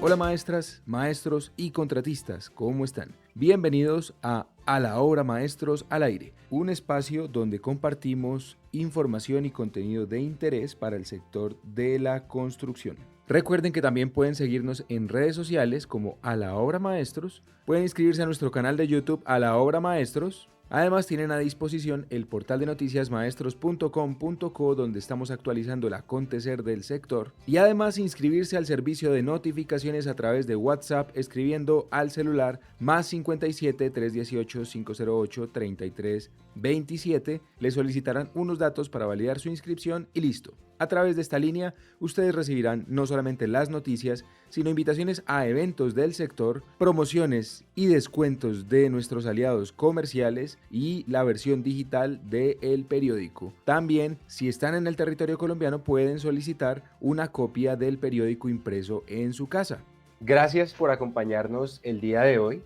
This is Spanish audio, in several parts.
Hola maestras, maestros y contratistas, ¿cómo están? Bienvenidos a la Obra Maestros al Aire, un espacio donde compartimos información y contenido de interés para el sector de la construcción. Recuerden que también pueden seguirnos en redes sociales como A la Obra Maestros, pueden inscribirse a nuestro canal de YouTube A la Obra Maestros. Además tienen a disposición el portal de noticias maestros.com.co donde estamos actualizando el acontecer del sector y además inscribirse al servicio de notificaciones a través de WhatsApp escribiendo al celular más 57 318 508 33 27. Les solicitarán unos datos para validar su inscripción y listo. A través de esta línea, ustedes recibirán no solamente las noticias, sino invitaciones a eventos del sector, promociones y descuentos de nuestros aliados comerciales y la versión digital del periódico. También, si están en el territorio colombiano, pueden solicitar una copia del periódico impreso en su casa. Gracias por acompañarnos el día de hoy.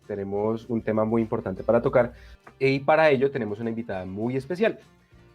Tenemos un tema muy importante para tocar y para ello tenemos una invitada muy especial.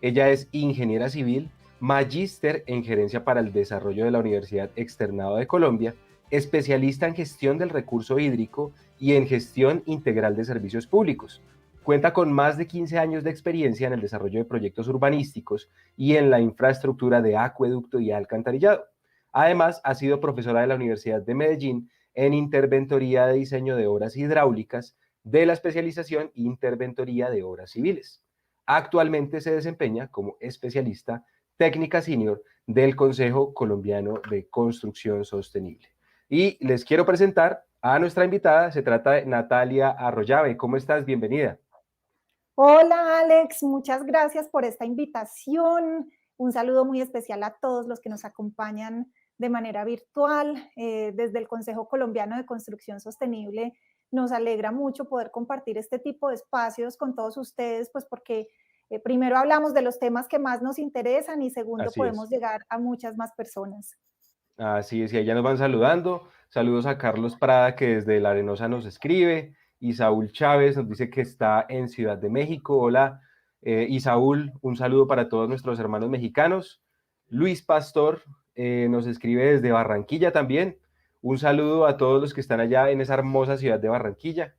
Ella es ingeniera civil, magíster en gerencia para el desarrollo de la Universidad Externado de Colombia, especialista en gestión del recurso hídrico y en gestión integral de servicios públicos. Cuenta con más de 15 años de experiencia en el desarrollo de proyectos urbanísticos y en la infraestructura de acueducto y alcantarillado. Además, ha sido profesora de la Universidad de Medellín en interventoría de diseño de obras hidráulicas de la especialización Interventoría de Obras Civiles. Actualmente se desempeña como especialista técnica senior del Consejo Colombiano de Construcción Sostenible. Y les quiero presentar a nuestra invitada, se trata de Natalia Arroyave. ¿Cómo estás? Bienvenida. Hola Alex, muchas gracias por esta invitación. Un saludo muy especial a todos los que nos acompañan de manera virtual. Desde el Consejo Colombiano de Construcción Sostenible nos alegra mucho poder compartir este tipo de espacios con todos ustedes, pues porque primero hablamos de los temas que más nos interesan y segundo Así podemos es. llegar a muchas más personas. Así es, y allá nos van saludando. Saludos a Carlos Prada, que desde La Arenosa nos escribe. Y Saúl Chávez nos dice que está en Ciudad de México. Hola, y Saúl, un saludo para todos nuestros hermanos mexicanos. Luis Pastor nos escribe desde Barranquilla también. Un saludo a todos los que están allá en esa hermosa ciudad de Barranquilla.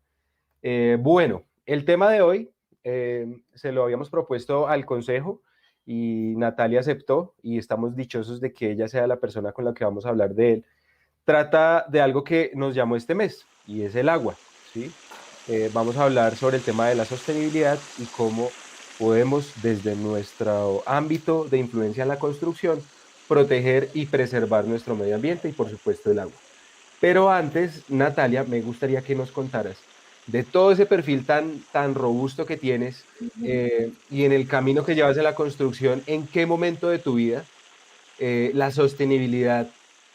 Bueno, el tema de hoy se lo habíamos propuesto al Consejo y Natalia aceptó y estamos dichosos de que ella sea la persona con la que vamos a hablar de él. Trata de algo que nos llamó este mes y es el agua, ¿sí? Vamos a hablar sobre el tema de la sostenibilidad y cómo podemos desde nuestro ámbito de influencia en la construcción proteger y preservar nuestro medio ambiente y por supuesto el agua. Pero antes, Natalia, me gustaría que nos contaras de todo ese perfil tan robusto que tienes y en el camino que llevas en la construcción, ¿en qué momento de tu vida la sostenibilidad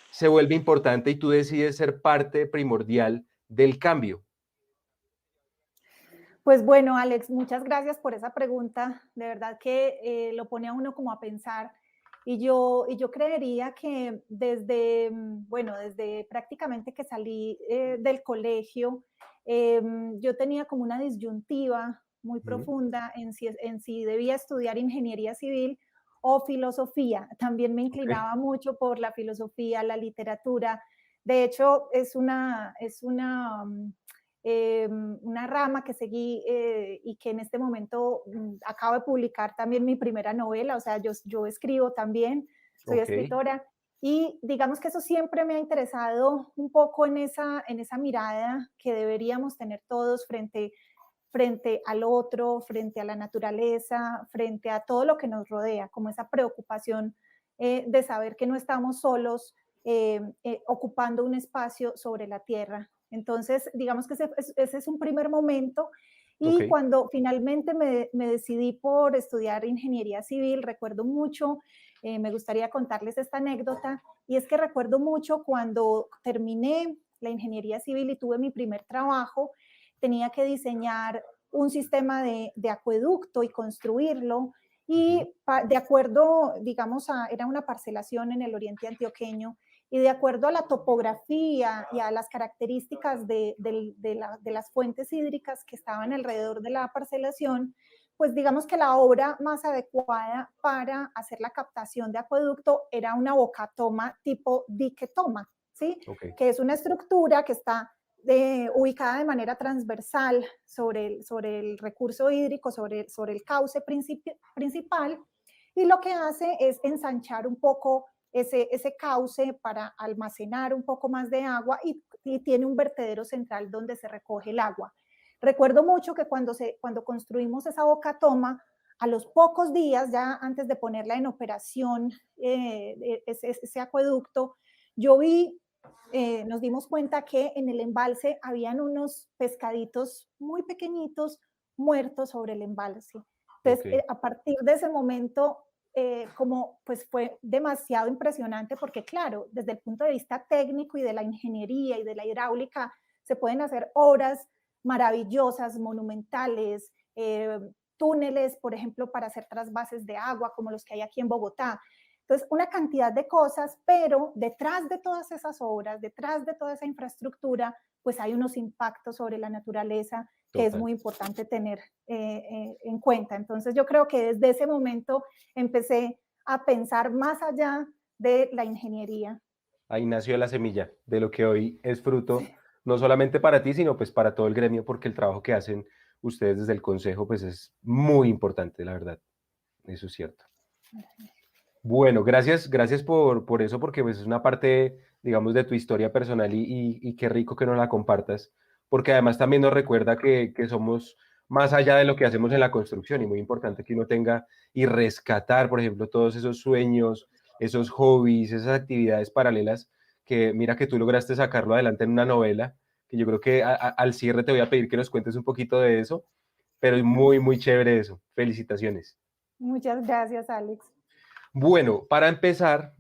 se vuelve importante y tú decides ser parte primordial del cambio? Pues bueno, Alex, muchas gracias por esa pregunta. De verdad que lo pone a uno como a pensar. Y yo creería que desde, bueno, desde prácticamente que salí del colegio, yo tenía como una disyuntiva muy Ujú. profunda en si debía estudiar ingeniería civil o filosofía. También me Ok, inclinaba mucho por la filosofía, la literatura. De hecho, una rama que seguí y que en este momento acabo de publicar también mi primera novela, o sea, yo escribo también, soy ok, escritora, y digamos que eso siempre me ha interesado un poco en esa mirada que deberíamos tener todos frente al otro, frente a la naturaleza, frente a todo lo que nos rodea, como esa preocupación de saber que no estamos solos ocupando un espacio sobre la tierra. Entonces, digamos que ese es un primer momento. ok, Y cuando finalmente me decidí por estudiar ingeniería civil, recuerdo mucho, me gustaría contarles esta anécdota, y es que recuerdo mucho cuando terminé la ingeniería civil y tuve mi primer trabajo, tenía que diseñar un sistema de acueducto y construirlo. ujú, Y de acuerdo, digamos, era una parcelación en el oriente antioqueño, y de acuerdo a la topografía y a las características de las fuentes hídricas que estaban alrededor de la parcelación, pues digamos que la obra más adecuada para hacer la captación de acueducto era una bocatoma tipo dique toma, ¿sí? Ok. Que es una estructura que está ubicada de manera transversal sobre el recurso hídrico, sobre el cauce principal, y lo que hace es ensanchar un poco ese cauce para almacenar un poco más de agua y tiene un vertedero central donde se recoge el agua. Recuerdo mucho que cuando construimos esa boca toma, a los pocos días, ya antes de ponerla en operación, ese acueducto, yo vi, nos dimos cuenta que en el embalse habían unos pescaditos muy pequeñitos muertos sobre el embalse. Entonces, Ok. a partir de ese momento, como pues fue demasiado impresionante porque claro, desde el punto de vista técnico y de la ingeniería y de la hidráulica, se pueden hacer obras maravillosas, monumentales, túneles, por ejemplo, para hacer trasvases de agua, como los que hay aquí en Bogotá. Entonces, una cantidad de cosas, pero detrás de todas esas obras, detrás de toda esa infraestructura, pues hay unos impactos sobre la naturaleza que es Total. muy importante tener en cuenta. Entonces, yo creo que desde ese momento empecé a pensar más allá de la ingeniería. Ahí nació la semilla de lo que hoy es fruto, Sí. no solamente para ti, sino pues para todo el gremio, porque el trabajo que hacen ustedes desde el consejo pues es muy importante, la verdad. Eso es cierto. Bueno, gracias por eso, porque pues, es una parte, digamos, de tu historia personal y qué rico que nos la compartas, porque además también nos recuerda que somos más allá de lo que hacemos en la construcción y muy importante que uno tenga y rescatar, por ejemplo, todos esos sueños, esos hobbies, esas actividades paralelas que mira que tú lograste sacarlo adelante en una novela, que yo creo que al cierre te voy a pedir que nos cuentes un poquito de eso, pero es muy, muy chévere eso. Felicitaciones. Muchas gracias, Alex. Bueno, para empezar,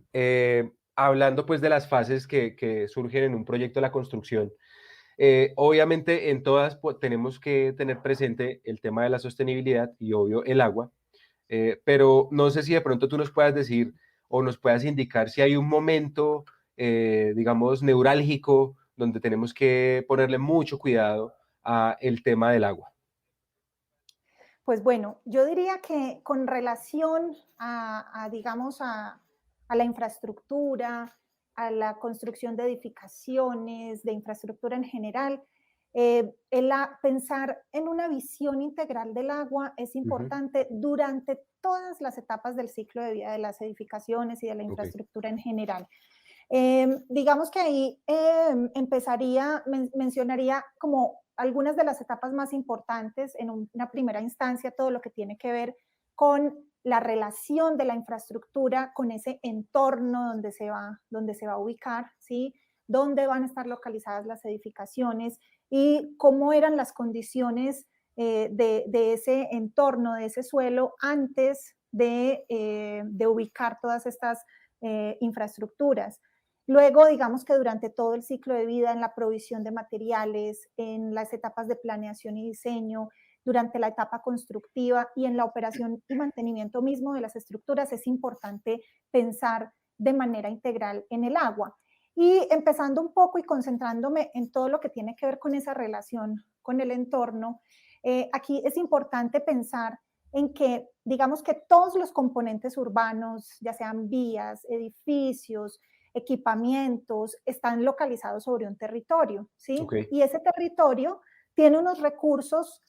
hablando pues de las fases que surgen en un proyecto de la construcción, obviamente en todas pues, tenemos que tener presente el tema de la sostenibilidad y obvio el agua, pero no sé si de pronto tú nos puedas decir o nos puedas indicar si hay un momento, digamos, neurálgico donde tenemos que ponerle mucho cuidado a el tema del agua. Pues bueno, yo diría que con relación digamos, a la infraestructura, a la construcción de edificaciones, de infraestructura en general, pensar en una visión integral del agua es Ujú. importante durante todas las etapas del ciclo de vida de las edificaciones y de la Ok, infraestructura en general. Digamos que ahí mencionaría como algunas de las etapas más importantes en una primera instancia, todo lo que tiene que ver con la relación de la infraestructura con ese entorno donde se va a ubicar, ¿sí? Dónde van a estar localizadas las edificaciones y cómo eran las condiciones de ese entorno, de ese suelo, antes de ubicar todas estas infraestructuras. Luego, digamos que durante todo el ciclo de vida, en la provisión de materiales, en las etapas de planeación y diseño, durante la etapa constructiva y en la operación y mantenimiento mismo de las estructuras, es importante pensar de manera integral en el agua. Y empezando un poco y concentrándome en todo lo que tiene que ver con esa relación con el entorno, aquí es importante pensar en que, digamos que todos los componentes urbanos, ya sean vías, edificios, equipamientos, están localizados sobre un territorio, ¿sí? ok, Y ese territorio tiene unos recursos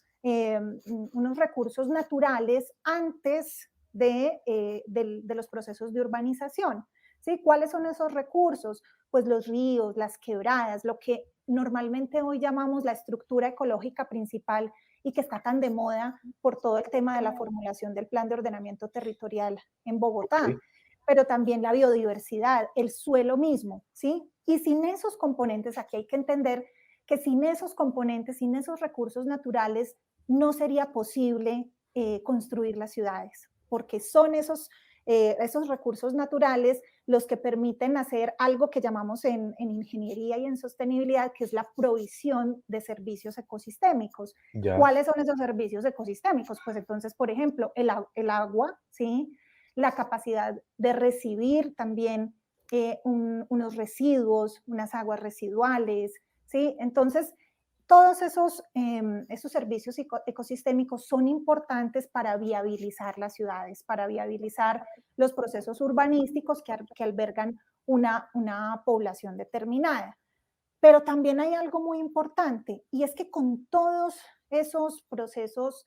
naturales antes de los procesos de urbanización, ¿sí? ¿Cuáles son esos recursos? Pues los ríos, las quebradas, lo que normalmente hoy llamamos la estructura ecológica principal y que está tan de moda por todo el tema de la formulación del Plan de Ordenamiento Territorial en Bogotá, ok. pero también la biodiversidad, el suelo mismo, ¿sí? Y sin esos componentes, aquí hay que entender que sin esos componentes, sin esos recursos naturales, no sería posible construir las ciudades, porque son esos recursos naturales los que permiten hacer algo que llamamos en ingeniería y en sostenibilidad, que es la provisión de servicios ecosistémicos. Ya, ¿Cuáles son esos servicios ecosistémicos? Pues entonces, por ejemplo, el agua, ¿sí? La capacidad de recibir también unos residuos, unas aguas residuales, ¿sí? Entonces, todos esos servicios ecosistémicos son importantes para viabilizar las ciudades, para viabilizar los procesos urbanísticos que albergan una población determinada. Pero también hay algo muy importante, y es que con todos esos procesos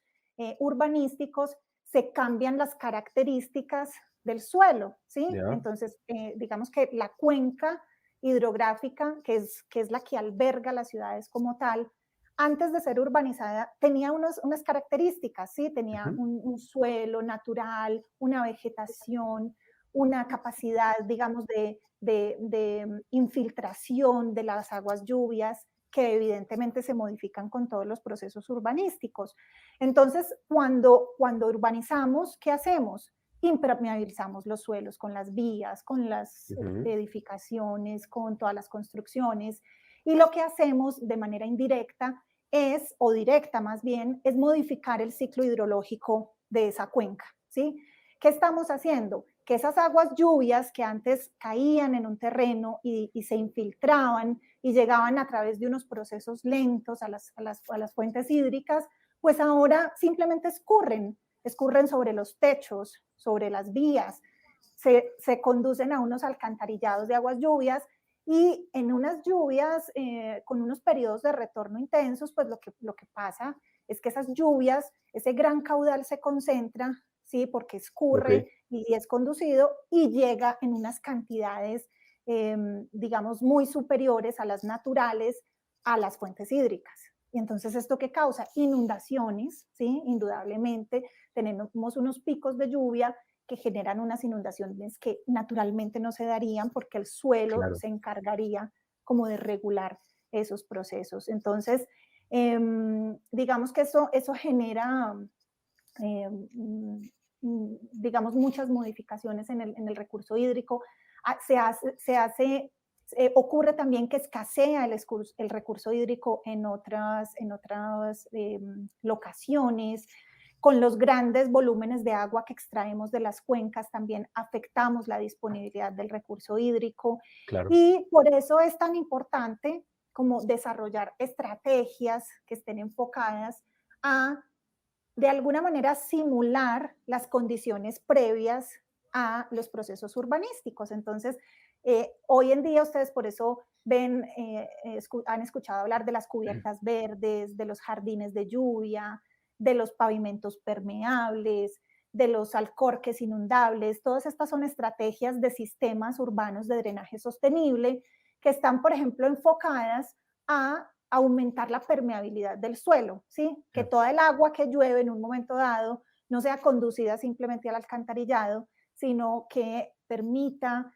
urbanísticos se cambian las características del suelo, ¿sí? Ya. Entonces, digamos que la cuenca hidrográfica, que es la que alberga las ciudades como tal, antes de ser urbanizada tenía unas características, ¿sí? Tenía un suelo natural, una vegetación, una capacidad, digamos, de infiltración de las aguas lluvias, que evidentemente se modifican con todos los procesos urbanísticos. Entonces, cuando urbanizamos, ¿qué hacemos? Impermeabilizamos los suelos con las vías, con las edificaciones, con todas las construcciones. Y lo que hacemos de manera indirecta o directa más bien, es modificar el ciclo hidrológico de esa cuenca, ¿sí? ¿Qué estamos haciendo? Que esas aguas lluvias que antes caían en un terreno y se infiltraban y llegaban a través de unos procesos lentos a las fuentes hídricas, pues ahora simplemente escurren sobre los techos, sobre las vías, se conducen a unos alcantarillados de aguas lluvias, y en unas lluvias con unos periodos de retorno intensos, pues lo que pasa es que esas lluvias, ese gran caudal se concentra, ¿sí? Porque escurre y es conducido y llega en unas cantidades, digamos, muy superiores a las naturales, a las fuentes hídricas. Y entonces, ¿esto qué causa? Inundaciones, ¿sí? Indudablemente, tenemos unos picos de lluvia que generan unas inundaciones que naturalmente no se darían porque el suelo se encargaría como de regular esos procesos. Entonces, digamos que eso genera, digamos, muchas modificaciones en el recurso hídrico. Ocurre también que escasea el recurso hídrico en otras locaciones. Con los grandes volúmenes de agua que extraemos de las cuencas también afectamos la disponibilidad del recurso hídrico. Claro. Y por eso es tan importante como desarrollar estrategias que estén enfocadas a, de alguna manera, simular las condiciones previas a los procesos urbanísticos. Entonces, hoy en día ustedes por eso han escuchado hablar de las cubiertas verdes, de los jardines de lluvia, de los pavimentos permeables, de los alcorques inundables. Todas estas son estrategias de sistemas urbanos de drenaje sostenible que están, por ejemplo, enfocadas a aumentar la permeabilidad del suelo, ¿sí? Que toda el agua que llueve en un momento dado no sea conducida simplemente al alcantarillado, sino que permita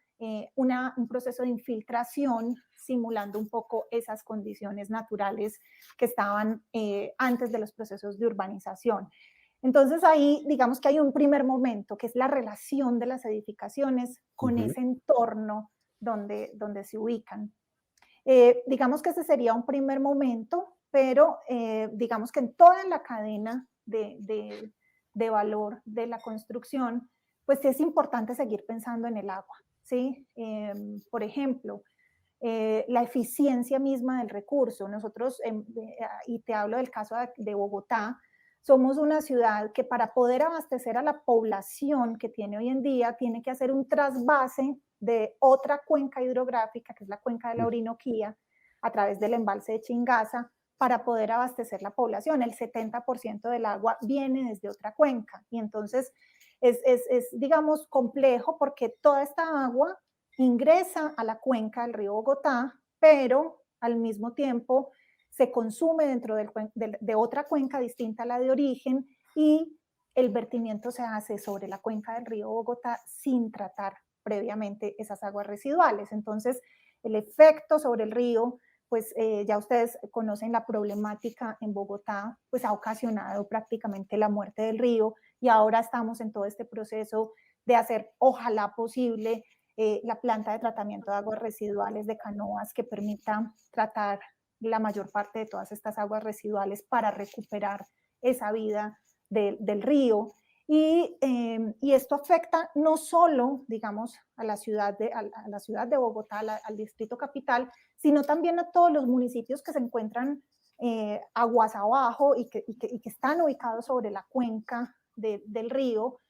un proceso de infiltración simulando un poco esas condiciones naturales que estaban antes de los procesos de urbanización. Entonces ahí digamos que hay un primer momento que es la relación de las edificaciones con ese entorno donde se ubican. Digamos que ese sería un primer momento, pero digamos que en toda la cadena de valor de la construcción, pues es importante seguir pensando en el agua, ¿sí? Por ejemplo, la eficiencia misma del recurso. Nosotros, y te hablo del caso de Bogotá, somos una ciudad que para poder abastecer a la población que tiene hoy en día, tiene que hacer un trasvase de otra cuenca hidrográfica, que es la cuenca de la Orinoquía, a través del embalse de Chingaza, para poder abastecer la población. El 70% del agua viene desde otra cuenca, y entonces es, digamos, complejo porque toda esta agua ingresa a la cuenca del río Bogotá, pero al mismo tiempo se consume dentro de otra cuenca distinta a la de origen, y el vertimiento se hace sobre la cuenca del río Bogotá sin tratar previamente esas aguas residuales. Entonces, el efecto sobre el río, pues ya ustedes conocen la problemática en Bogotá, pues ha ocasionado prácticamente la muerte del río, y ahora estamos en todo este proceso de hacer, ojalá posible, la planta de tratamiento de aguas residuales de Canoas que permita tratar la mayor parte de todas estas aguas residuales para recuperar esa vida del río. Y esto afecta no solo, digamos, a la ciudad de Bogotá, al distrito capital, sino también a todos los municipios que se encuentran aguas abajo y que están ubicados sobre la cuenca del río,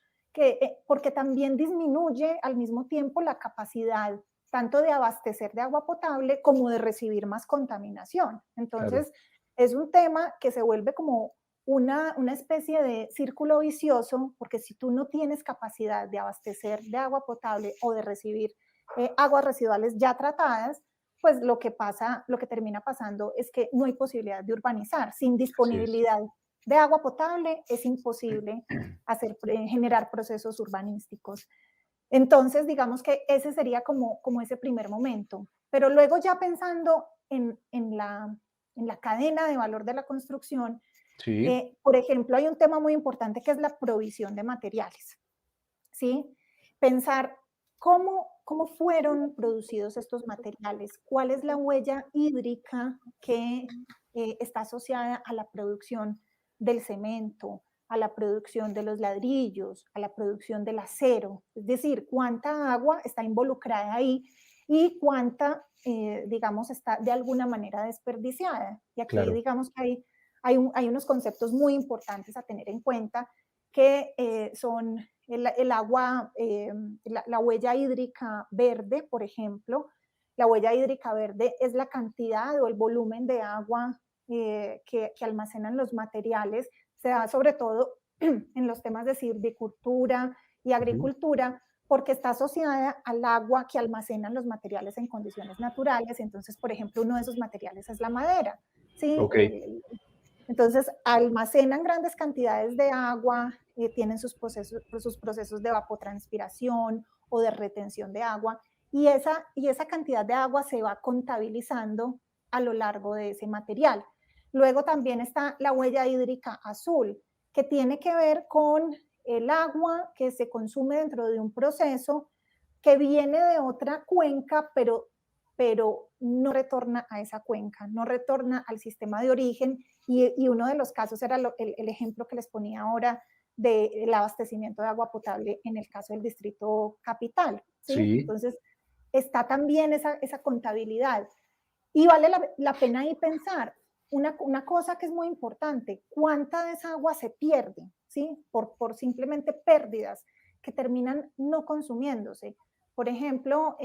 porque también disminuye al mismo tiempo la capacidad tanto de abastecer de agua potable como de recibir más contaminación. Entonces, es un tema que se vuelve como una especie de círculo vicioso, porque si tú no tienes capacidad de abastecer de agua potable o de recibir aguas residuales ya tratadas, pues lo que termina pasando es que no hay posibilidad de urbanizar. Sin disponibilidad de agua potable es imposible generar procesos urbanísticos. Entonces, digamos que ese sería como ese primer momento. Pero luego ya pensando en la cadena de valor de la construcción, por ejemplo, hay un tema muy importante que es la provisión de materiales, ¿sí? Pensar cómo fueron producidos estos materiales, cuál es la huella hídrica que está asociada a la producción del cemento, a la producción de los ladrillos, a la producción del acero, es decir, cuánta agua está involucrada ahí y cuánta, digamos, está de alguna manera desperdiciada. Y aquí, digamos que hay unos conceptos muy importantes a tener en cuenta que son el agua, la huella hídrica verde, por ejemplo. La huella hídrica verde es la cantidad o el volumen de agua que almacenan los materiales. Se da sobre todo en los temas de silvicultura y agricultura, porque está asociada al agua que almacenan los materiales en condiciones naturales. Entonces, por ejemplo, uno de esos materiales es la madera, ¿sí? Entonces, almacenan grandes cantidades de agua, tienen sus procesos de evapotranspiración o de retención de agua, y esa cantidad de agua se va contabilizando a lo largo de ese material. Luego también está la huella hídrica azul, que tiene que ver con el agua que se consume dentro de un proceso que viene de otra cuenca, pero no retorna a esa cuenca, no retorna al sistema de origen, y uno de los casos era el ejemplo que les ponía ahora del abastecimiento de agua potable en el caso del Distrito Capital, ¿sí? Entonces, está también esa contabilidad. Y vale la pena ahí pensar una cosa que es muy importante: ¿cuánta de esa agua se pierde? ¿Sí? Por simplemente pérdidas que terminan no consumiéndose. Por ejemplo,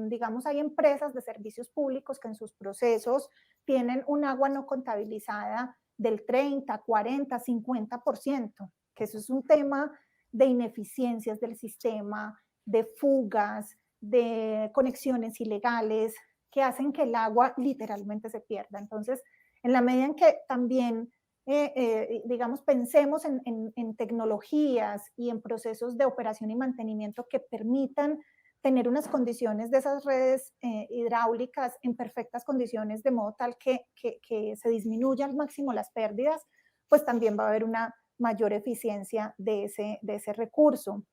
digamos, hay empresas de servicios públicos que en sus procesos tienen un agua no contabilizada del 30, 40, 50%, que eso es un tema de ineficiencias del sistema, de fugas, de conexiones ilegales, que hacen que el agua literalmente se pierda. Entonces, en la medida en que también, digamos, pensemos en tecnologías y en procesos de operación y mantenimiento que permitan tener unas condiciones de esas redes hidráulicas en perfectas condiciones, de modo tal que se disminuya al máximo las pérdidas, pues también va a haber una mayor eficiencia de ese recurso.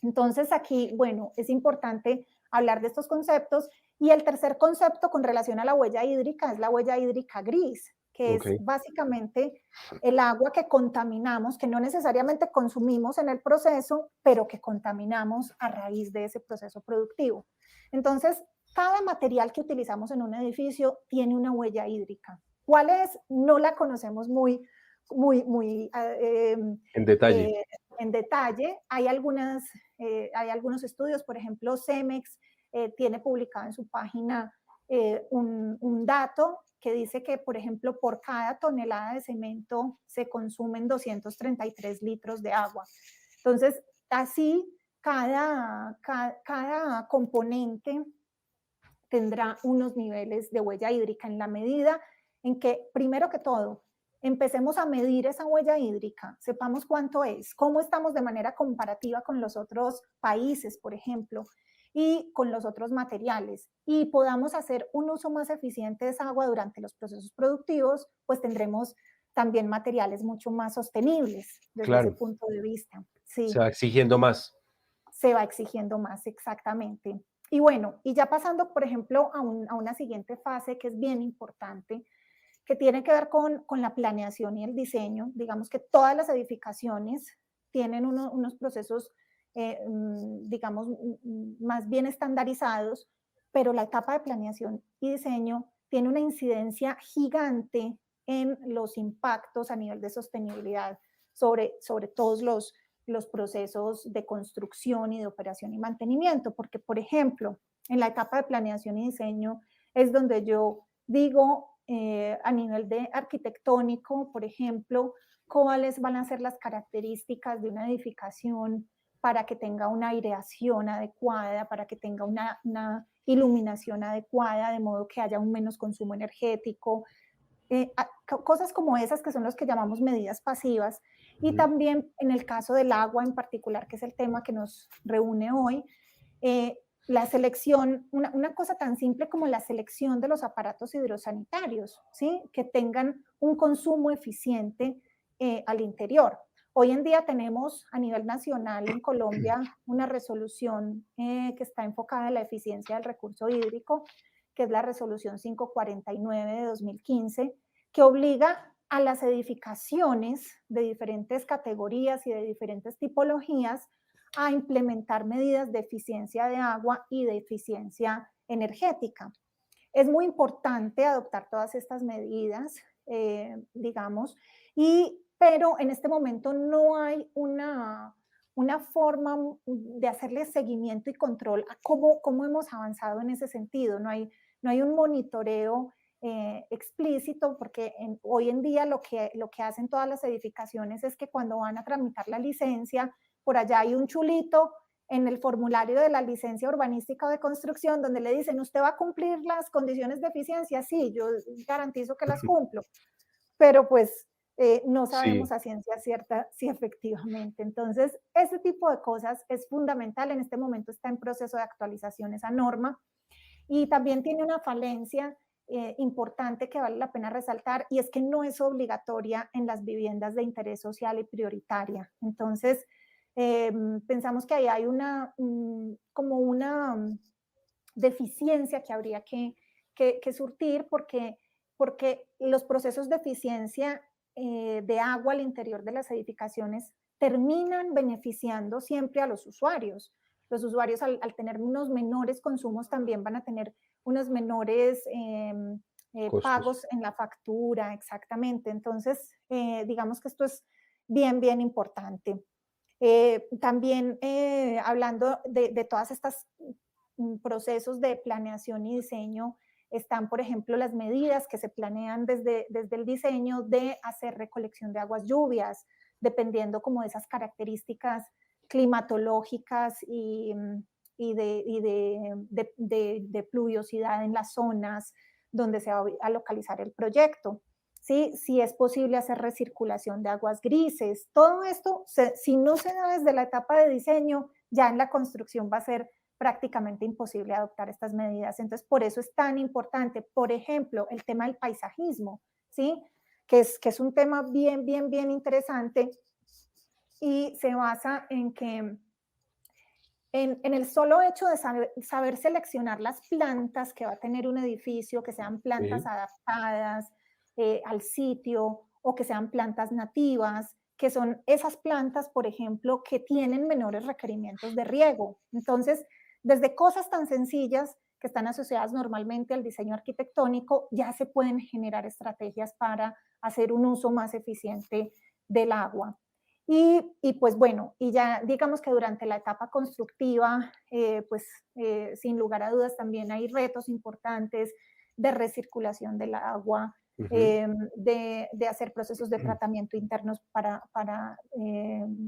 Entonces aquí, bueno, es importante hablar de estos conceptos. Y el tercer concepto con relación a la huella hídrica es la huella hídrica gris, que es básicamente el agua que contaminamos, que no necesariamente consumimos en el proceso, pero que contaminamos a raíz de ese proceso productivo. Entonces, cada material que utilizamos en un edificio tiene una huella hídrica. ¿Cuál es? No la conocemos muy en detalle. En detalle. Hay algunos estudios, por ejemplo, Cemex tiene publicado en su página un dato que dice que, por ejemplo, por cada tonelada de cemento se consumen 233 litros de agua. Entonces, así cada componente tendrá unos niveles de huella hídrica en la medida en que, primero que todo, empecemos a medir esa huella hídrica, sepamos cuánto es, cómo estamos de manera comparativa con los otros países, por ejemplo, y con los otros materiales, y podamos hacer un uso más eficiente de esa agua durante los procesos productivos, pues tendremos también materiales mucho más sostenibles desde ese punto de vista. Sí. Se va exigiendo más. Se va exigiendo más, exactamente. Y bueno, y ya pasando, por ejemplo, a una siguiente fase que es bien importante, que tiene que ver con la planeación y el diseño. Digamos que todas las edificaciones tienen unos procesos, digamos, más bien estandarizados, pero la etapa de planeación y diseño tiene una incidencia gigante en los impactos a nivel de sostenibilidad sobre todos los procesos de construcción y de operación y mantenimiento, porque, por ejemplo, en la etapa de planeación y diseño es donde yo digo a nivel de arquitectónico, por ejemplo, cuáles van a ser las características de una edificación para que tenga una aireación adecuada, para que tenga una iluminación adecuada, de modo que haya un menos consumo energético, cosas como esas que son los que llamamos medidas pasivas. Y también en el caso del agua en particular, que es el tema que nos reúne hoy, la selección, una cosa tan simple como la selección de los aparatos hidrosanitarios, ¿sí? Que tengan un consumo eficiente al interior. Hoy en día tenemos a nivel nacional en Colombia una resolución que está enfocada en la eficiencia del recurso hídrico, que es la resolución 549 de 2015, que obliga a las edificaciones de diferentes categorías y de diferentes tipologías a implementar medidas de eficiencia de agua y de eficiencia energética. Es muy importante adoptar todas estas medidas, digamos, pero en este momento no hay una forma de hacerle seguimiento y control a cómo hemos avanzado en ese sentido. No hay un monitoreo explícito, porque hoy en día lo que hacen todas las edificaciones es que cuando van a tramitar la licencia, por allá hay un chulito en el formulario de la licencia urbanística o de construcción donde le dicen, ¿usted va a cumplir las condiciones de eficiencia? Sí, yo garantizo que las cumplo, pero pues no sabemos Sí, a ciencia cierta si efectivamente. Entonces, ese tipo de cosas es fundamental. En este momento está en proceso de actualización esa norma y también tiene una falencia importante que vale la pena resaltar, y es que no es obligatoria en las viviendas de interés social y prioritaria. Entonces, pensamos que ahí hay como una deficiencia que habría que surtir, porque los procesos de eficiencia de agua al interior de las edificaciones terminan beneficiando siempre a los usuarios. Los usuarios al tener unos menores consumos también van a tener unos menores costos. pagos en la factura, exactamente. Entonces, digamos que esto es bien, bien importante. También hablando de todas estas procesos de planeación y diseño, están, por ejemplo, las medidas que se planean desde el diseño de hacer recolección de aguas lluvias, dependiendo como de esas características climatológicas y de pluviosidad en las zonas donde se va a localizar el proyecto. ¿Sí? Si es posible hacer recirculación de aguas grises. Todo esto, si no se da desde la etapa de diseño, ya en la construcción va a ser prácticamente imposible adoptar estas medidas. Entonces, por eso es tan importante, por ejemplo, el tema del paisajismo, ¿sí? Que es un tema bien, bien, bien interesante y se basa en que en el solo hecho de saber seleccionar las plantas que va a tener un edificio, que sean plantas Sí, adaptadas al sitio o que sean plantas nativas, que son esas plantas, por ejemplo, que tienen menores requerimientos de riego. Entonces, desde cosas tan sencillas que están asociadas normalmente al diseño arquitectónico, ya se pueden generar estrategias para hacer un uso más eficiente del agua. Y pues bueno, y ya digamos que durante la etapa constructiva, sin lugar a dudas también hay retos importantes de recirculación del agua, ujú, de hacer procesos de tratamiento internos para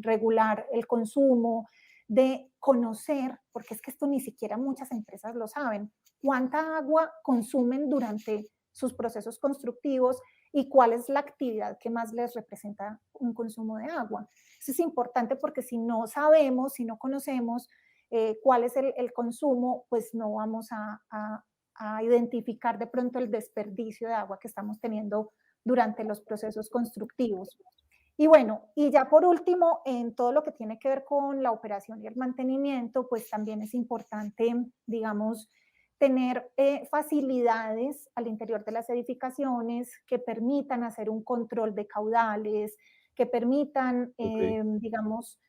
regular el consumo, de conocer, porque es que esto ni siquiera muchas empresas lo saben, cuánta agua consumen durante sus procesos constructivos y cuál es la actividad que más les representa un consumo de agua. Eso es importante porque si no sabemos, si no conocemos cuál es el consumo, pues no vamos a identificar de pronto el desperdicio de agua que estamos teniendo durante los procesos constructivos. Y bueno, y ya por último, en todo lo que tiene que ver con la operación y el mantenimiento, pues también es importante, digamos, tener facilidades al interior de las edificaciones que permitan hacer un control de caudales, que permitan, ok, digamos,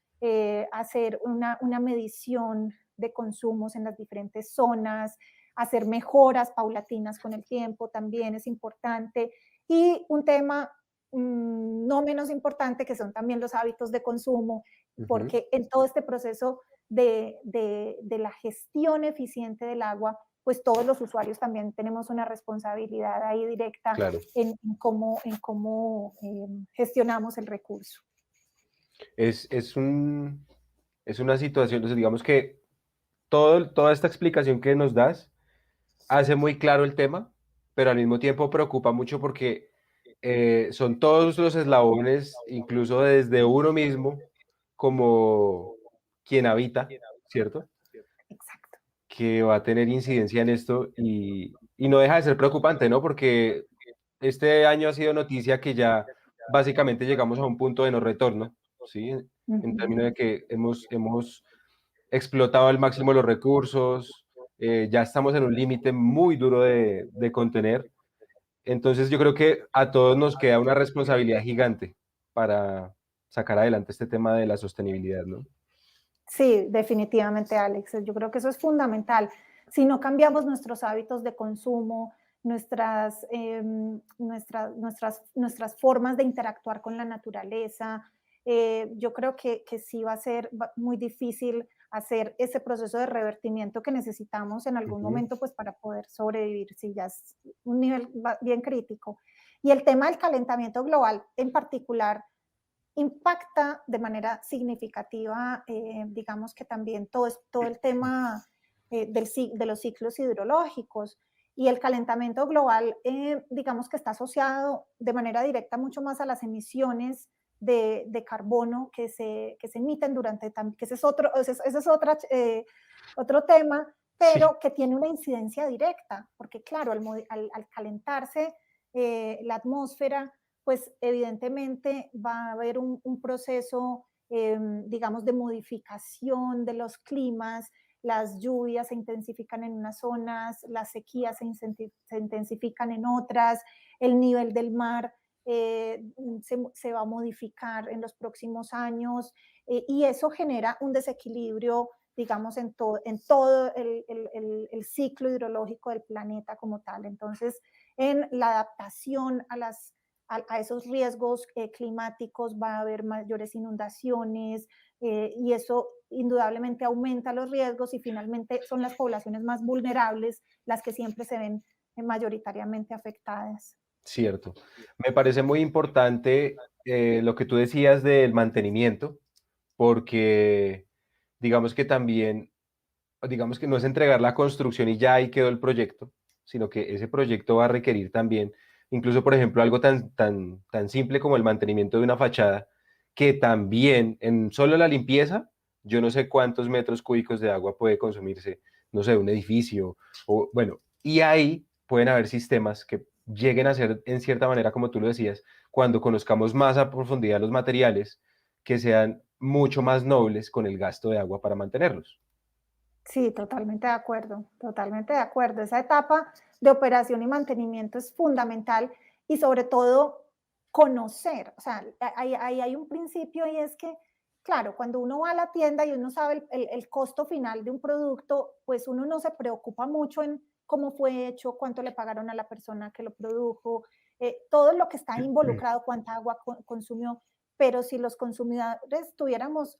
hacer una medición de consumos en las diferentes zonas, hacer mejoras paulatinas con el tiempo también es importante, Y un tema no menos importante, que son también los hábitos de consumo, porque en todo este proceso de la gestión eficiente del agua, pues todos los usuarios también tenemos una responsabilidad ahí directa Claro. en cómo gestionamos el recurso. Es una situación, entonces digamos que toda esta explicación que nos das hace muy claro el tema, pero al mismo tiempo preocupa mucho porque son todos los eslabones, incluso desde uno mismo, como quien habita, ¿cierto? Exacto. Que va a tener incidencia en esto y no deja de ser preocupante, ¿no? Porque este año ha sido noticia que ya básicamente llegamos a un punto de no retorno, ¿sí? En términos de que hemos explotado al máximo los recursos, ya estamos en un límite muy duro de contener. Entonces yo creo que a todos nos queda una responsabilidad gigante para sacar adelante este tema de la sostenibilidad, ¿no? Sí, definitivamente, Alex. Yo creo que eso es fundamental. Si no cambiamos nuestros hábitos de consumo, nuestras formas de interactuar con la naturaleza, yo creo que sí va a ser muy difícil hacer ese proceso de revertimiento que necesitamos en algún Ujú. momento, pues para poder sobrevivir, si ya es un nivel bien crítico. Y el tema del calentamiento global en particular impacta de manera significativa, digamos que también todo el tema de los ciclos hidrológicos. Y el calentamiento global, digamos que está asociado de manera directa mucho más a las emisiones de carbono que se emiten durante, que ese es otro tema, Sí, pero que tiene una incidencia directa, porque claro, al calentarse la atmósfera, pues evidentemente va a haber un proceso, digamos, de modificación de los climas, las lluvias se intensifican en unas zonas, las sequías se intensifican en otras, el nivel del mar se va a modificar en los próximos años y eso genera un desequilibrio, digamos, en todo el ciclo hidrológico del planeta como tal. Entonces, en la adaptación a esos riesgos climáticos va a haber mayores inundaciones y eso indudablemente aumenta los riesgos y finalmente son las poblaciones más vulnerables las que siempre se ven mayoritariamente afectadas. cierto. Me parece muy importante lo que tú decías del mantenimiento, porque digamos que también, digamos que no es entregar la construcción y ya ahí quedó el proyecto, sino que ese proyecto va a requerir también, incluso por ejemplo, algo tan simple como el mantenimiento de una fachada, que también en solo la limpieza, yo no sé cuántos metros cúbicos de agua puede consumirse, no sé, un edificio, o bueno, y ahí pueden haber sistemas que lleguen a ser, en cierta manera, como tú lo decías, cuando conozcamos más a profundidad los materiales, que sean mucho más nobles con el gasto de agua para mantenerlos. Sí, totalmente de acuerdo, totalmente de acuerdo. Esa etapa de operación y mantenimiento es fundamental y sobre todo conocer, o sea, ahí hay un principio y es que, claro, cuando uno va a la tienda y uno sabe el costo final de un producto, pues uno no se preocupa mucho en cómo fue hecho, cuánto le pagaron a la persona que lo produjo, todo lo que está involucrado, cuánta agua consumió, pero si los consumidores tuviéramos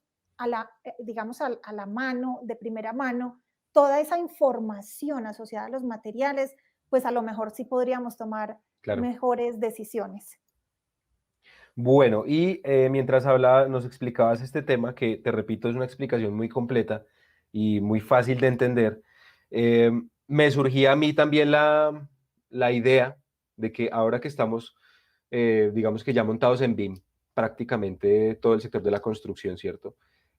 digamos, a la mano, de primera mano, toda esa información asociada a los materiales, pues a lo mejor sí podríamos tomar Claro. mejores decisiones. Bueno, y mientras hablaba, nos explicabas este tema, que te repito, es una explicación muy completa y muy fácil de entender. Me surgía a mí también la idea de que ahora que estamos, digamos que ya montados en BIM, prácticamente todo el sector de la construcción, ¿cierto?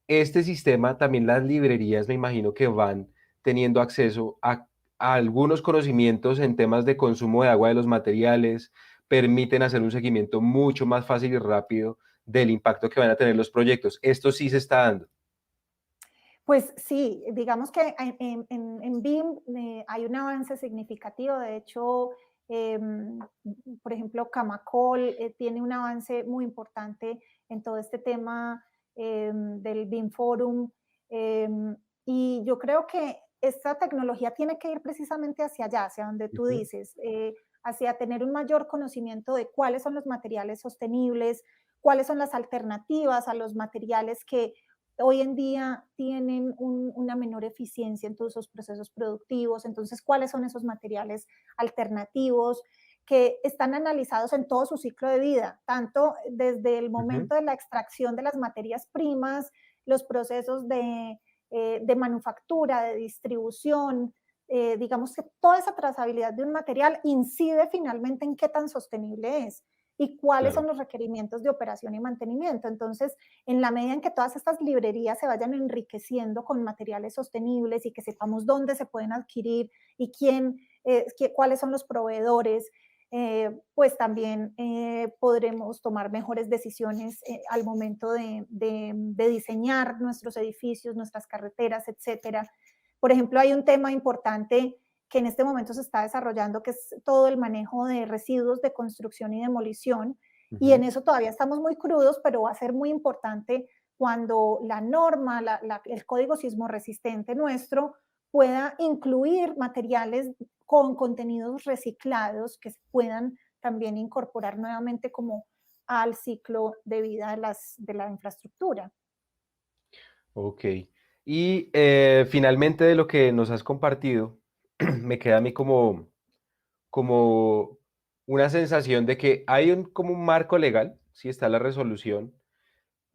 Este sistema, también las librerías, me imagino que van teniendo acceso a algunos conocimientos en temas de consumo de agua de los materiales, permiten hacer un seguimiento mucho más fácil y rápido del impacto que van a tener los proyectos. Esto sí se está dando. Pues sí, digamos que en BIM hay un avance significativo. De hecho, por ejemplo, Camacol tiene un avance muy importante en todo este tema del BIM Forum. Y yo creo que esta tecnología tiene que ir precisamente hacia allá, hacia donde tú Ujú. dices, hacia tener un mayor conocimiento de cuáles son los materiales sostenibles, cuáles son las alternativas a los materiales que hoy en día tienen una menor eficiencia en todos esos procesos productivos. Entonces, ¿cuáles son esos materiales alternativos que están analizados en todo su ciclo de vida, tanto desde el momento de la extracción de las materias primas, los procesos de manufactura, de distribución, digamos que toda esa trazabilidad de un material incide finalmente en qué tan sostenible es y cuáles son los requerimientos de operación y mantenimiento. Entonces, en la medida en que todas estas librerías se vayan enriqueciendo con materiales sostenibles y que sepamos dónde se pueden adquirir y cuáles son los proveedores, pues también podremos tomar mejores decisiones al momento de diseñar nuestros edificios, nuestras carreteras, etcétera. Por ejemplo, hay un tema importante que en este momento se está desarrollando, que es todo el manejo de residuos de construcción y demolición, y en eso todavía estamos muy crudos, pero va a ser muy importante cuando la norma, el código sismo resistente nuestro, pueda incluir materiales con contenidos reciclados que se puedan también incorporar nuevamente como al ciclo de vida de la infraestructura. Ok. Y finalmente de lo que nos has compartido, me queda a mí como una sensación de que hay como un marco legal, sí está la resolución,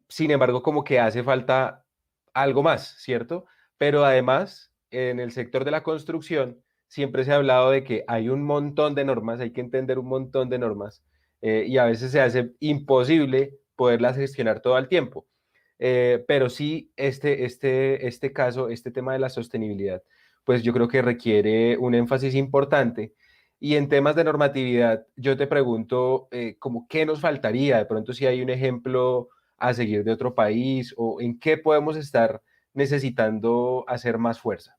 sin embargo como que hace falta algo más, ¿cierto? Pero además, en el sector de la construcción, siempre se ha hablado de que hay un montón de normas, hay que entender un montón de normas, y a veces se hace imposible poderlas gestionar todo el tiempo. Pero sí, este caso, este tema de la sostenibilidad, pues yo creo que requiere un énfasis importante. Y en temas de normatividad, yo te pregunto, como qué nos faltaría, de pronto si hay un ejemplo a seguir de otro país o en qué podemos estar necesitando hacer más fuerza.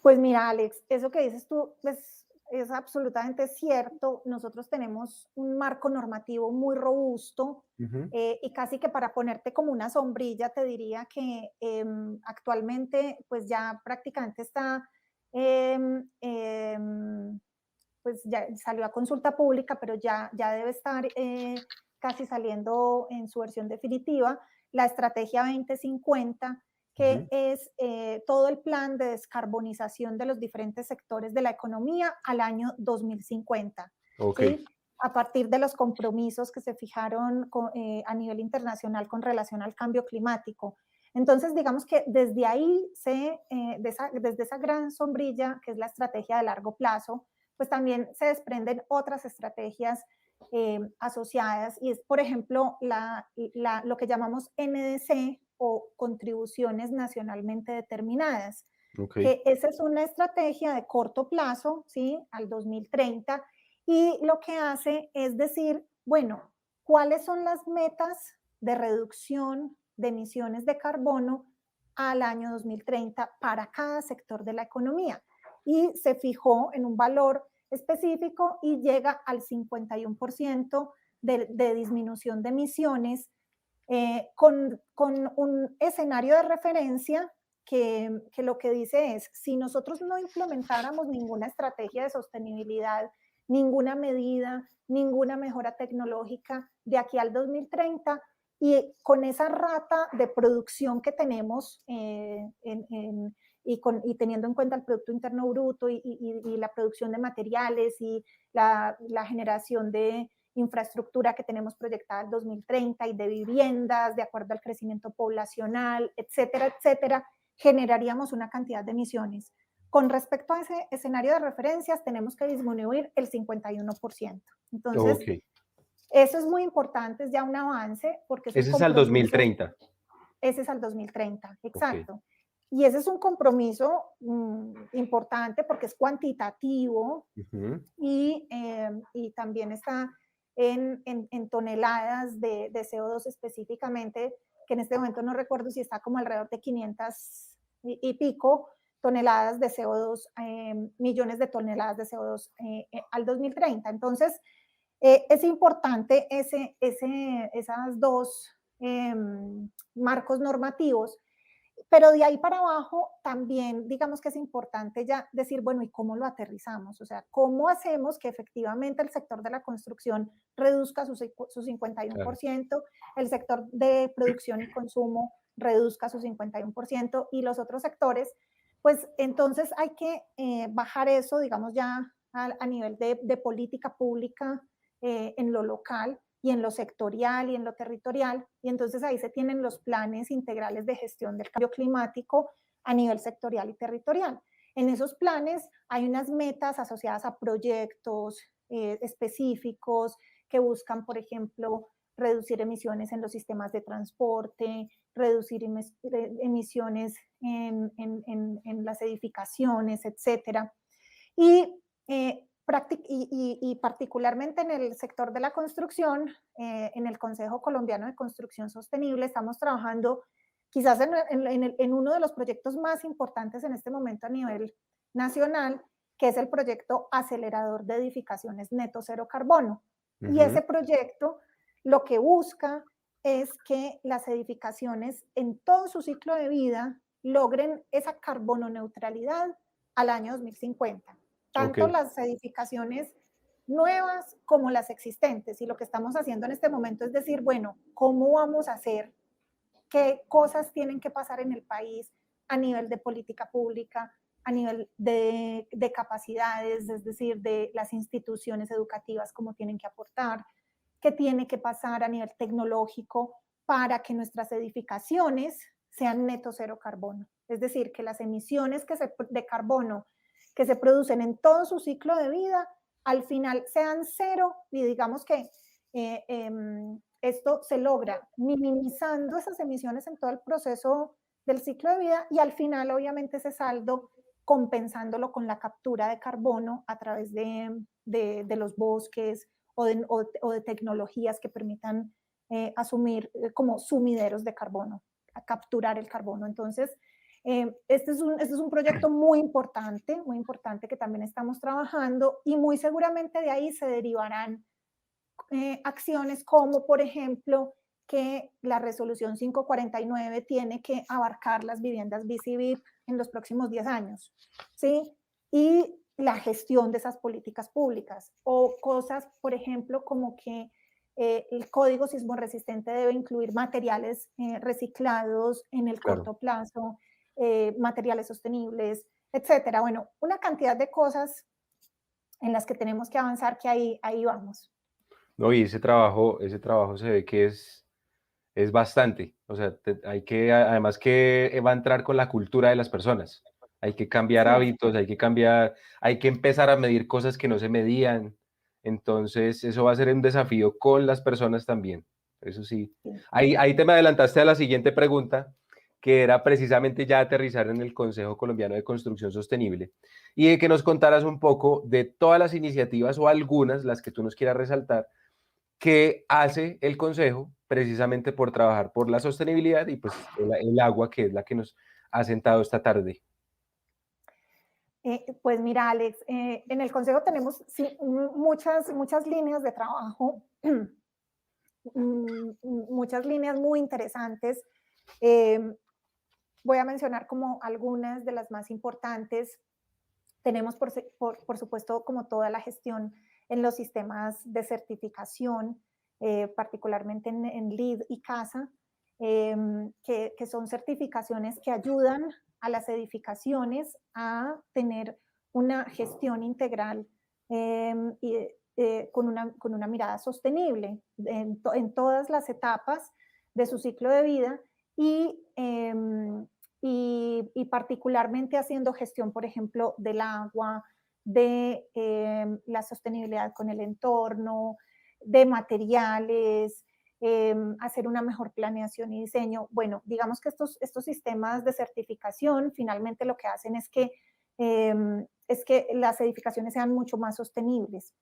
Pues mira, Alex, eso que dices tú es absolutamente cierto. Nosotros tenemos un marco normativo muy robusto y casi que para ponerte como una sombrilla te diría que actualmente pues ya prácticamente está, pues ya salió a consulta pública, pero ya debe estar casi saliendo en su versión definitiva, la Estrategia 2050, que es todo el plan de descarbonización de los diferentes sectores de la economía al año 2050. Okay. ¿Sí? A partir de los compromisos que se fijaron a nivel internacional con relación al cambio climático. Entonces, digamos que desde ahí, desde esa gran sombrilla, que es la estrategia de largo plazo, pues también se desprenden otras estrategias asociadas y es, por ejemplo, lo que llamamos NDC o contribuciones nacionalmente determinadas, Okay. que esa es una estrategia de corto plazo, ¿sí? Al 2030, y lo que hace es decir, bueno, ¿cuáles son las metas de reducción de emisiones de carbono al año 2030 para cada sector de la economía? Y se fijó en un valor específico y llega al 51% de disminución de emisiones con un escenario de referencia que lo que dice es, si nosotros no implementáramos ninguna estrategia de sostenibilidad, ninguna medida, ninguna mejora tecnológica de aquí al 2030, y con esa rata de producción que tenemos y teniendo en cuenta el Producto Interno Bruto y la producción de materiales y la generación de infraestructura que tenemos proyectada al 2030 y de viviendas, de acuerdo al crecimiento poblacional, etcétera, etcétera, generaríamos una cantidad de emisiones. Con respecto a ese escenario de referencias, tenemos que disminuir el 51%. Entonces, Okay. eso es muy importante, es ya un avance, porque es un Ese es al compromiso. 2030. Ese es al 2030, Okay. exacto. Y ese es un compromiso importante porque es cuantitativo y también está en toneladas de CO2 específicamente, que en este momento no recuerdo si está como alrededor de 500 y pico toneladas de CO2, millones de toneladas de CO2 al 2030. Entonces, es importante esas dos marcos normativos, Pero de ahí para abajo también digamos que es importante ya decir, bueno, ¿y cómo lo aterrizamos? O sea, ¿cómo hacemos que efectivamente el sector de la construcción reduzca su 51%, el sector de producción y consumo reduzca su 51% y los otros sectores? Pues entonces hay que bajar eso, digamos, ya a nivel de política pública en lo local y en lo sectorial y en lo territorial, y entonces ahí se tienen los planes integrales de gestión del cambio climático a nivel sectorial y territorial. En esos planes hay unas metas asociadas a proyectos específicos que buscan, por ejemplo, reducir emisiones en los sistemas de transporte, reducir emisiones en las edificaciones, etcétera. Y particularmente en el sector de la construcción, en el Consejo Colombiano de Construcción Sostenible, estamos trabajando quizás en uno de los proyectos más importantes en este momento a nivel nacional, que es el proyecto Acelerador de Edificaciones Neto Cero Carbono. Y ese proyecto lo que busca es que las edificaciones en todo su ciclo de vida logren esa carbono neutralidad al año 2050. Tanto las edificaciones nuevas como las existentes. Y lo que estamos haciendo en este momento es decir, bueno, ¿cómo vamos a hacer? ¿Qué cosas tienen que pasar en el país a nivel de política pública, a nivel de capacidades, es decir, de las instituciones educativas, cómo tienen que aportar? ¿Qué tiene que pasar a nivel tecnológico para que nuestras edificaciones sean neto cero carbono? Es decir, que las emisiones de carbono que se producen en todo su ciclo de vida, al final sean cero, y digamos que esto se logra minimizando esas emisiones en todo el proceso del ciclo de vida, y al final obviamente ese saldo compensándolo con la captura de carbono a través de los bosques o de tecnologías que permitan asumir como sumideros de carbono, a capturar el carbono. Entonces, este es un proyecto muy importante que también estamos trabajando, y muy seguramente de ahí se derivarán acciones como, por ejemplo, que la resolución 549 tiene que abarcar las viviendas BIC y BIP en los próximos 10 años, ¿sí? Y la gestión de esas políticas públicas, o cosas, por ejemplo, como que el código sismo resistente debe incluir materiales reciclados en el corto plazo, materiales sostenibles, etcétera. Bueno, una cantidad de cosas en las que tenemos que avanzar, que ahí vamos. No, y ese trabajo se ve que es bastante. O sea, además que va a entrar con la cultura de las personas. Hay que cambiar hábitos, hay que empezar a medir cosas que no se medían. Entonces, eso va a ser un desafío con las personas también. Eso sí. Ahí te me adelantaste a la siguiente pregunta, que era precisamente ya aterrizar en el Consejo Colombiano de Construcción Sostenible, y de que nos contaras un poco de todas las iniciativas o algunas, las que tú nos quieras resaltar, que hace el Consejo precisamente por trabajar por la sostenibilidad y pues el agua, que es la que nos ha sentado esta tarde. Pues mira, Alex, en el Consejo tenemos muchas líneas de trabajo, muchas líneas muy interesantes. Voy a mencionar como algunas de las más importantes. Tenemos, por supuesto, como toda la gestión en los sistemas de certificación, particularmente en LEED y CASA, que son certificaciones que ayudan a las edificaciones a tener una gestión integral con una mirada sostenible en todas las etapas de su ciclo de vida, y particularmente haciendo gestión, por ejemplo, del agua, de la sostenibilidad con el entorno, de materiales, hacer una mejor planeación y diseño. Bueno, digamos que estos sistemas de certificación finalmente lo que hacen es que las edificaciones sean mucho más sostenibles.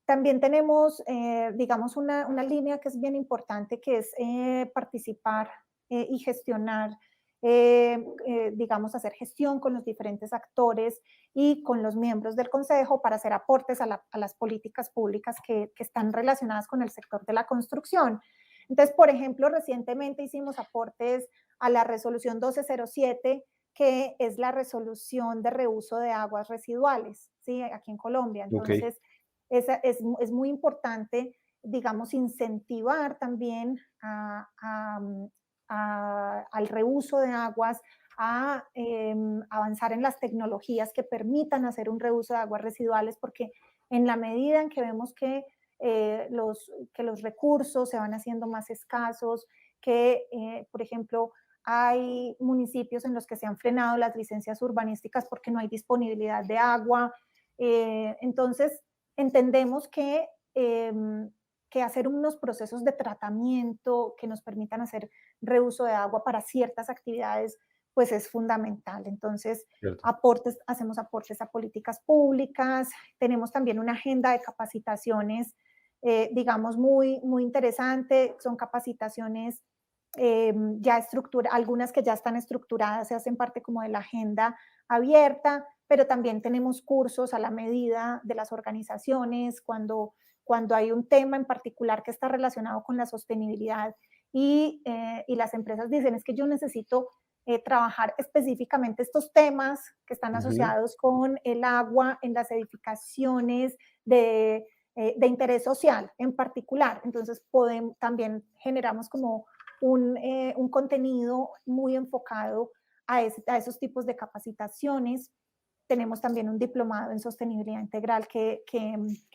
También tenemos, digamos, una línea que es bien importante, que es participar y gestionar, digamos, hacer gestión con los diferentes actores y con los miembros del Consejo para hacer aportes a las políticas públicas que están relacionadas con el sector de la construcción. Entonces, por ejemplo, recientemente hicimos aportes a la resolución 1207, que es la resolución de reuso de aguas residuales, ¿sí? Aquí en Colombia. Ok, Entonces, es muy importante, digamos, incentivar también al reuso de aguas, a avanzar en las tecnologías que permitan hacer un reuso de aguas residuales, porque en la medida en que vemos que los recursos se van haciendo más escasos, que, por ejemplo, hay municipios en los que se han frenado las licencias urbanísticas porque no hay disponibilidad de agua. Entonces, entendemos que hacer unos procesos de tratamiento que nos permitan hacer reuso de agua para ciertas actividades, pues es fundamental. Entonces, cierto. hacemos aportes a políticas públicas, tenemos también una agenda de capacitaciones, digamos, muy, muy interesante. Son capacitaciones algunas que ya están estructuradas, se hacen parte como de la agenda abierta, pero también tenemos cursos a la medida de las organizaciones cuando hay un tema en particular que está relacionado con la sostenibilidad y las empresas dicen, es que yo necesito trabajar específicamente estos temas que están asociados con el agua en las edificaciones de interés social en particular. Entonces, también generamos como un contenido muy enfocado a esos tipos de capacitaciones. Tenemos también un diplomado en sostenibilidad integral que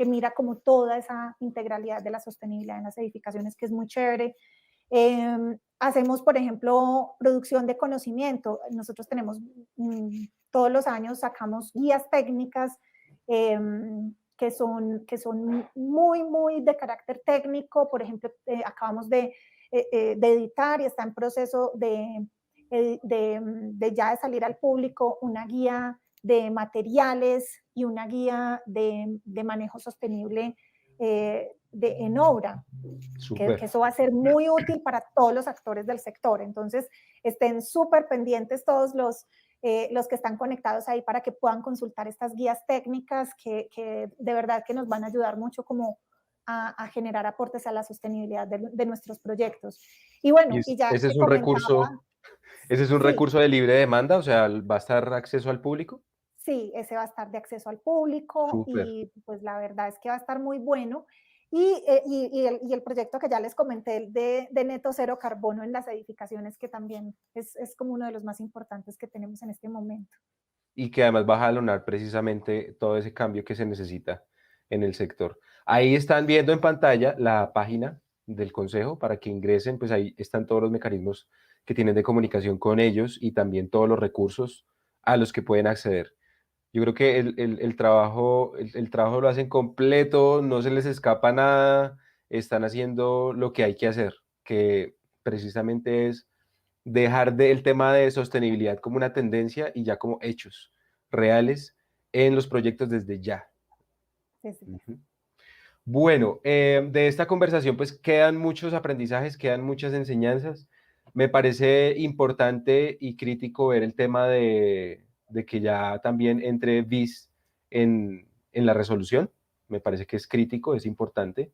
mira como toda esa integralidad de la sostenibilidad en las edificaciones, que es muy chévere. Hacemos, por ejemplo, producción de conocimiento. Nosotros tenemos, todos los años sacamos guías técnicas que son muy, muy de carácter técnico. Por ejemplo, acabamos de editar y está en proceso ya de salir al público una guía de materiales y una guía de manejo sostenible en obra, que eso va a ser muy útil para todos los actores del sector. Entonces, estén súper pendientes todos los que están conectados ahí para que puedan consultar estas guías técnicas que de verdad que nos van a ayudar mucho como a generar aportes a la sostenibilidad de nuestros proyectos. Y bueno, y ya ese te es un comentaba, recurso, ese es un sí, recurso de libre demanda, o sea, ¿va a estar acceso al público? sí, ese va a estar de acceso al público Súper. y pues la verdad es que va a estar muy bueno. Y el proyecto que ya les comenté de neto cero carbono en las edificaciones, que también es como uno de los más importantes que tenemos en este momento. Y que además va a jalonar precisamente todo ese cambio que se necesita en el sector. Ahí están viendo en pantalla la página del consejo para que ingresen, pues ahí están todos los mecanismos que tienen de comunicación con ellos y también todos los recursos a los que pueden acceder. Yo creo que el trabajo lo hacen completo, no se les escapa nada, están haciendo lo que hay que hacer, que precisamente es dejar el tema de sostenibilidad como una tendencia y ya como hechos reales en los proyectos desde ya. Sí, sí. Ujú. Bueno, de esta conversación pues quedan muchos aprendizajes, quedan muchas enseñanzas. Me parece importante y crítico ver el tema de que ya también entre BIS en la resolución. Me parece que es crítico, es importante.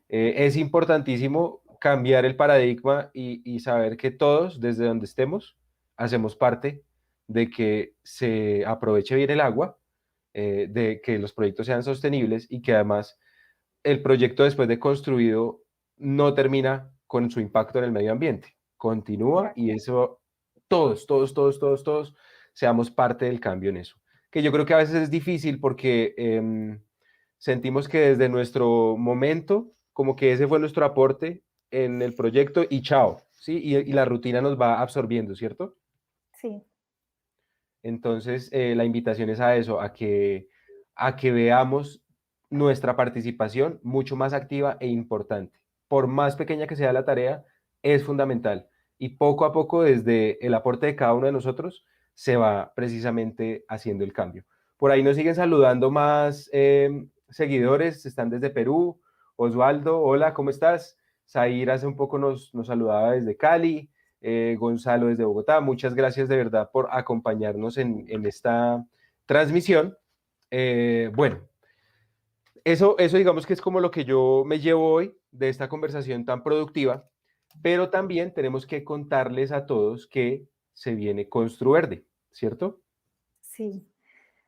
Es importantísimo cambiar el paradigma y saber que todos, desde donde estemos, hacemos parte de que se aproveche bien el agua, de que los proyectos sean sostenibles y que además el proyecto después de construido no termina con su impacto en el medio ambiente, De continúa y acuerdo. eso todos seamos parte del cambio en eso. Que yo creo que a veces es difícil porque sentimos que desde nuestro momento, como que ese fue nuestro aporte en el proyecto y chao, ¿sí? Y la rutina nos va absorbiendo, ¿cierto? Sí, Entonces, la invitación es a eso, a que veamos nuestra participación mucho más activa e importante. Por más pequeña que sea la tarea, es fundamental. Y poco a poco, desde el aporte de cada uno de nosotros, se va precisamente haciendo el cambio. Por ahí nos siguen saludando más seguidores, están desde Perú. Osvaldo, hola, ¿cómo estás? Zair hace un poco nos saludaba desde Cali. Gonzalo desde Bogotá. Muchas gracias de verdad por acompañarnos en esta transmisión. Bueno, eso digamos que es como lo que yo me llevo hoy de esta conversación tan productiva. pero también tenemos que contarles a todos que se viene Construverde, ¿cierto? Sí.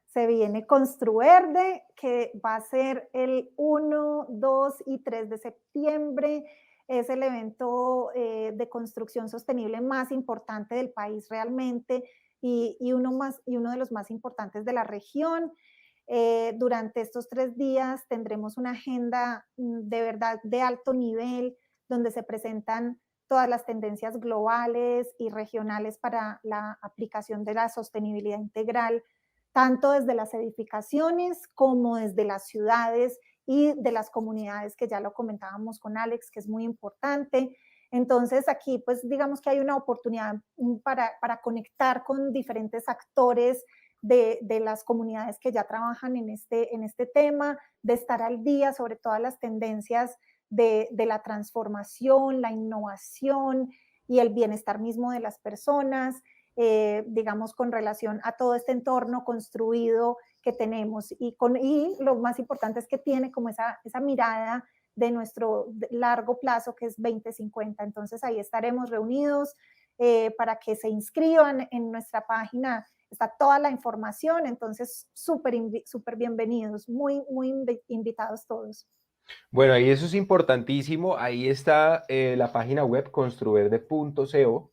Se viene Construverde, que va a ser el 1, 2 y 3 de septiembre. Es el evento de construcción sostenible más importante del país realmente y uno de los más importantes de la región. Durante estos 3 días tendremos una agenda de verdad de alto nivel, donde se presentan todas las tendencias globales y regionales para la aplicación de la sostenibilidad integral, tanto desde las edificaciones como desde las ciudades y de las comunidades, que ya lo comentábamos con Alex, que es muy importante. Entonces aquí pues digamos que hay una oportunidad para conectar con diferentes actores de las comunidades que ya trabajan en este tema, de estar al día sobre todas las tendencias de la transformación, la innovación y el bienestar mismo de las personas. Digamos, con relación a todo este entorno construido que tenemos. Y lo más importante es que tiene como esa mirada de nuestro largo plazo, que es 2050. Entonces ahí estaremos reunidos para que se inscriban en nuestra página. Está toda la información, entonces súper bienvenidos, muy invitados todos. Bueno, ahí eso es importantísimo. Ahí está la página web construverde.co.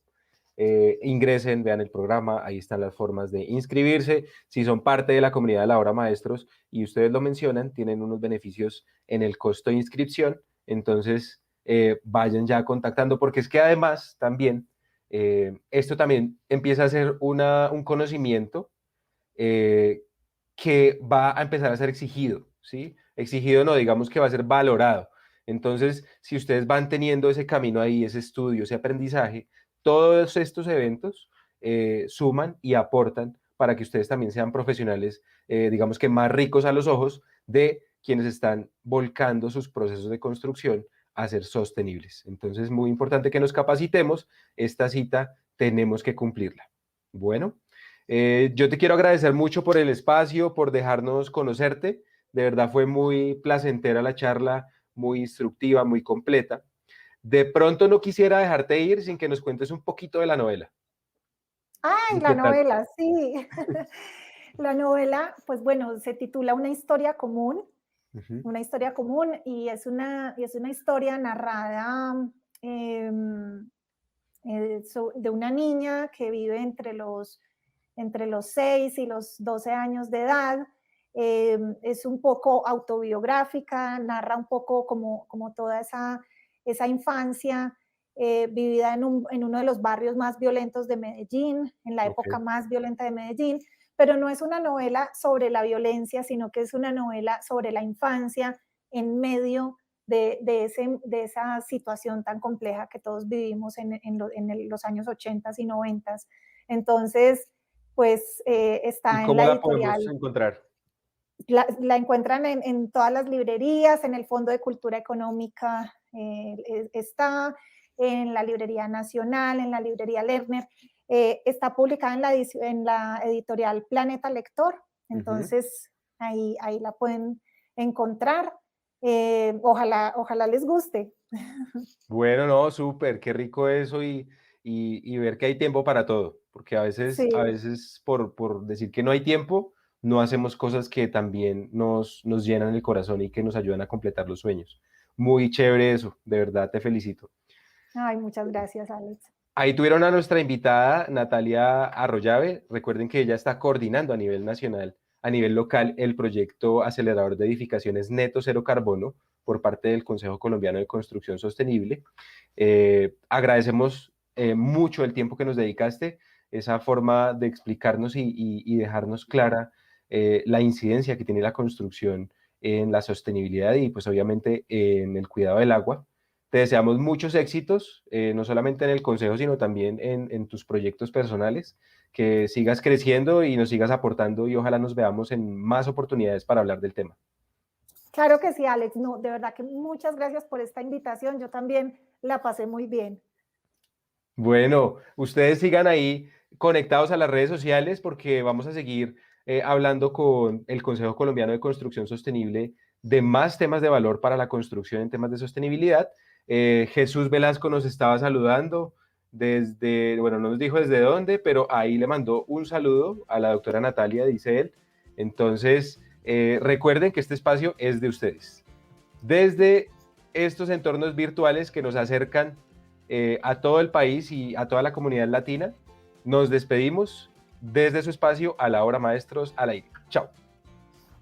Ingresen, vean el programa, ahí están las formas de inscribirse. Si son parte de la comunidad de la hora maestros y ustedes lo mencionan, tienen unos beneficios en el costo de inscripción. Entonces, vayan ya contactando, porque es que además también esto también empieza a ser un conocimiento que va a empezar a ser exigido, ¿sí? Exigido no, digamos que va a ser valorado. Entonces, si ustedes van teniendo ese camino ahí, ese estudio, ese aprendizaje, todos estos eventos suman y aportan para que ustedes también sean profesionales, digamos que más ricos a los ojos de quienes están volcando sus procesos de construcción a ser sostenibles. Entonces, es muy importante que nos capacitemos. Esta cita tenemos que cumplirla. Bueno. Yo te quiero agradecer mucho por el espacio, por dejarnos conocerte. De verdad fue muy placentera la charla, muy instructiva, muy completa. De pronto no quisiera dejarte ir sin que nos cuentes un poquito de la novela. ¡Ay, ¿De la qué trata? novela! Sí. La novela, pues bueno, se titula Una historia común, Ujú. y es una historia narrada eh, de una niña que vive entre los 6 y los 12 años de edad. Es un poco autobiográfica, narra un poco como toda esa infancia vivida en uno de los barrios más violentos de Medellín, en la Ok. época más violenta de Medellín, pero no es una novela sobre la violencia, sino que es una novela sobre la infancia en medio de esa situación tan compleja que todos vivimos en los años 80 y 90. Entonces, pues ¿Y está en cómo la la podemos editorial. encontrar? La encuentran en todas las librerías, en el Fondo de Cultura Económica está, en la Librería Nacional, en la Librería Lerner. Está publicada en la editorial Planeta Lector, Ujú. entonces ahí la pueden encontrar. Ojalá les guste. Bueno, no, súper, qué rico eso y ver que hay tiempo para todo, porque a Sí. veces por decir que no hay tiempo, no hacemos cosas que también nos llenan el corazón y que nos ayudan a completar los sueños. Muy chévere eso, de verdad te felicito. Ay, muchas gracias, Alex. Ahí tuvieron a nuestra invitada Natalia Arroyave. Recuerden que ella está coordinando a nivel nacional, a nivel local, el proyecto acelerador de edificaciones neto cero carbono por parte del Consejo Colombiano de Construcción Sostenible. Agradecemos mucho el tiempo que nos dedicaste, esa forma de explicarnos y dejarnos clara la incidencia que tiene la construcción en la sostenibilidad y pues obviamente en el cuidado del agua. Te deseamos muchos éxitos, no solamente en el consejo, sino también en tus proyectos personales, que sigas creciendo y nos sigas aportando y ojalá nos veamos en más oportunidades para hablar del tema. Claro que sí, Alex. No, de verdad que muchas gracias por esta invitación. Yo también la pasé muy bien. Bueno, ustedes sigan ahí conectados a las redes sociales porque vamos a seguir hablando con el Consejo Colombiano de Construcción Sostenible de más temas de valor para la construcción en temas de sostenibilidad. Jesús Velasco nos estaba saludando desde, bueno, no nos dijo desde dónde, pero ahí le mandó un saludo a la doctora Natalia, dice él. Entonces, recuerden que este espacio es de ustedes. Desde estos entornos virtuales que nos acercan a todo el país y a toda la comunidad latina, nos despedimos desde su espacio A la Hora Maestros al Aire. Chao.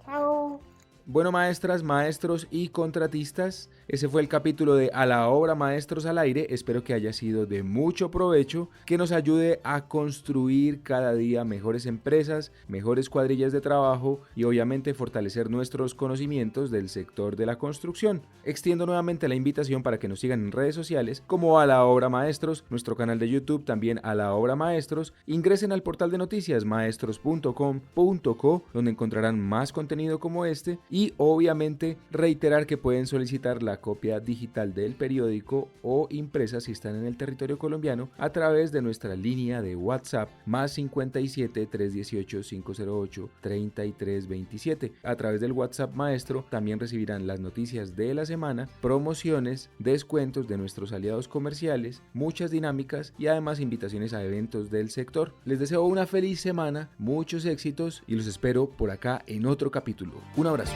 Chao. Bueno, maestras, maestros y contratistas, ese fue el capítulo de A la Hora Maestros al Aire. Espero que haya sido de mucho provecho, que nos ayude a construir cada día mejores empresas, mejores cuadrillas de trabajo y obviamente fortalecer nuestros conocimientos del sector de la construcción. Extiendo nuevamente la invitación para que nos sigan en redes sociales como A la Hora Maestros, nuestro canal de YouTube también A la Hora Maestros. Ingresen al portal de noticias maestros.com.co, donde encontrarán más contenido como este. Y obviamente reiterar que pueden solicitar la copia digital del periódico o impresa si están en el territorio colombiano a través de nuestra línea de WhatsApp más 57 318 508 3327. A través del WhatsApp maestro también recibirán las noticias de la semana, promociones, descuentos de nuestros aliados comerciales, muchas dinámicas y además invitaciones a eventos del sector. Les deseo una feliz semana, muchos éxitos y los espero por acá en otro capítulo. Un abrazo.